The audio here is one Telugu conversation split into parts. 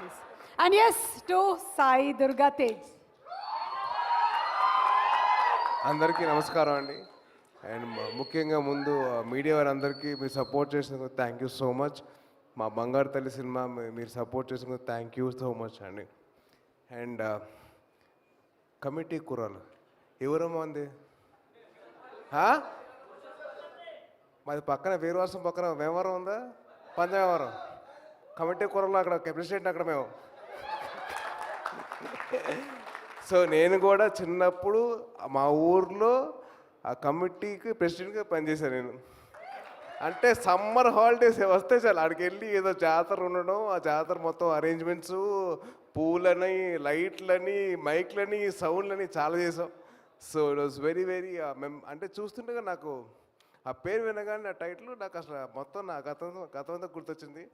please. And yes, to Sai Durga Tej. అందరికీ నమస్కారం అండి. అండ్ ముఖ్యంగా ముందు మీడియా వారందరికీ మీరు సపోర్ట్ చేసినందుకు థ్యాంక్ యూ సో మచ్. మా బంగారు తల్లి సినిమా మీరు సపోర్ట్ చేసినందుకు థ్యాంక్ యూ సో మచ్ అండి. అండ్ కమిటీ కుర్రాలు ఎవరమ్మా అంది? మాది పక్కన వీరవాసం పక్కన వ్యవహారం ఉందా? పంచవ్యవహారం కమిటీ కుర్రలు అక్కడ ప్రెసిడెంట్ అక్కడ మేము. సో నేను కూడా చిన్నప్పుడు మా ఊర్లో ఆ కమిటీకి ప్రెసిడెంట్గా పనిచేశాను నేను. అంటే సమ్మర్ హాలిడేస్ వస్తే చాలు అక్కడికి వెళ్ళి ఏదో జాతర ఉండడం, ఆ జాతర మొత్తం అరేంజ్మెంట్స్, పూలని, లైట్లని, మైక్లని, సౌండ్లని చాలా చేసాం. So it was very very అంటే చూస్తుండగా నాకు ఆ పేరు వినగానే ఆ టైటిల్ నాకు అసలు మొత్తం నా గతం అంతా గుర్తొచ్చింది.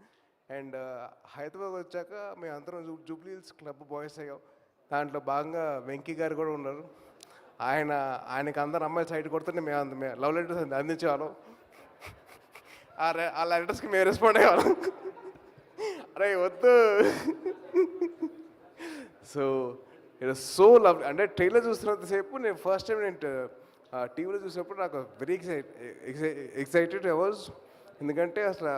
అండ్ హైదరాబాద్ వచ్చాక మేము అందరం జూబ్లీ హిల్స్ క్లబ్ బాయ్స్ అయ్యాం. దాంట్లో భాగంగా వెంకీ గారు కూడా ఉన్నారు. ఆయనకి అందరు అమ్మాయిలు సైడ్ కొడుతుంటే మేము లవ్ లెటర్స్ అందించేవాళ్ళం. ఆ లెటర్స్కి మేము రెస్పాండ్ అయ్యేవాళ్ళం. అరే వద్దు. So it so love. అంటే ట్రైలర్ చూస్తున్నంతసేపు నేను ఫస్ట్ టైం నేను టీవీలో చూసినప్పుడు నాకు వెరీ ఎక్సైటెడ్ అవర్స్. ఎందుకంటే అసలు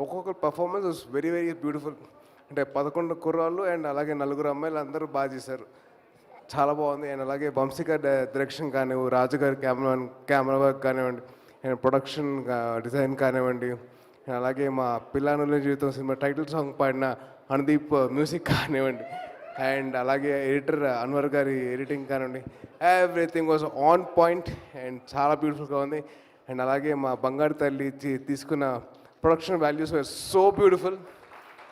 ఒక్కొక్క performance was very very beautiful. అంటే 11 కుర్రాళ్ళు అండ్ అలాగే 4 అమ్మాయిలు అందరూ బాగా చేశారు, చాలా బాగుంది. అండ్ అలాగే వంశీక డైరెక్షన్ కానివ్వండి, రాజుగారి కెమెరా వర్క్ కానివ్వండి, అండ్ ప్రొడక్షన్ డిజైన్ కానివ్వండి, అలాగే మా పిల్లానుల జీవితం సినిమా టైటిల్ సాంగ్ పాడిన అనుదీప్ మ్యూజిక్ కానివ్వండి, అండ్ అలాగే ఎడిటర్ అన్వర్ గారి ఎడిటింగ్ కానివ్వండి, everything was on point and చాలా బ్యూటిఫుల్గా ఉంది. అండ్ అలాగే మా బంగారు తల్లి తీసుకున్న production values were so beautiful.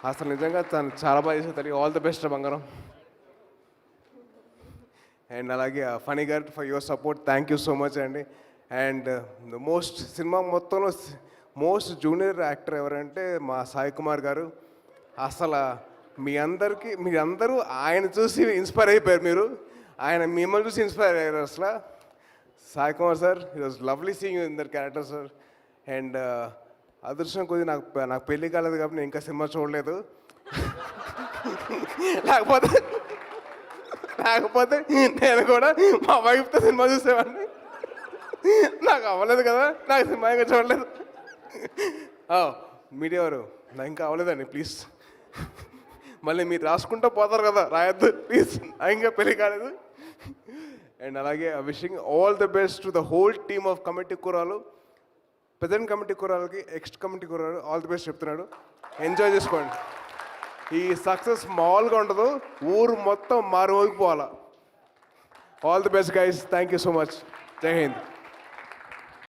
అసలు నిజంగా తను చాలా బాగా చేసే తల్లి. ఆల్ ది బెస్ట్ బంగారం. అండ్ అలాగే ఫనీ గారు for your support thank you so much అండి. అండ్ సినిమా మొత్తంలో మోస్ట్ జూనియర్ యాక్టర్ ఎవరంటే మా సాయి కుమార్ గారు. అసలు మీరందరూ ఆయన చూసి ఇన్స్పైర్ అయిపోయారు. ఆయన మిమ్మల్ని చూసి ఇన్స్పైర్ అయ్యారు. అసలు Sai Kumar sir, it was lovely seeing in their character sir. And అదృష్టం కొద్ది నాకు పెళ్ళి కాలేదు కాబట్టి నేను ఇంకా సినిమా చూడలేదు. లేకపోతే నేను కూడా మా వైఫ్తో సినిమా చూసేవాడిని. నాకు అవ్వలేదు కదా, నాకు సినిమా ఇంకా చూడలేదు. మీడియా వారు నాకు ఇంకా అవ్వలేదండి ప్లీజ్. మళ్ళీ మీరు రాసుకుంటూ పోతారు కదా, రాయొద్దు ప్లీజ్, ఇంకా పెళ్ళి కాలేదు. అండ్ అలాగే wishing all the best to the whole team of committee కుర్రాలు. ప్రజెంట్ కమిటీ కుర్రాలకి ఎక్స్ట్ కమిటీ కుర్రాలు ఆల్ ది బెస్ట్ చెప్తున్నాడు. ఎంజాయ్ చేసుకోండి. ఈ సక్సెస్ మామూలుగా ఉండదు, ఊరు మొత్తం మారుమోగిపోవాలా. All the best guys. Thank you so much. జై హింద్.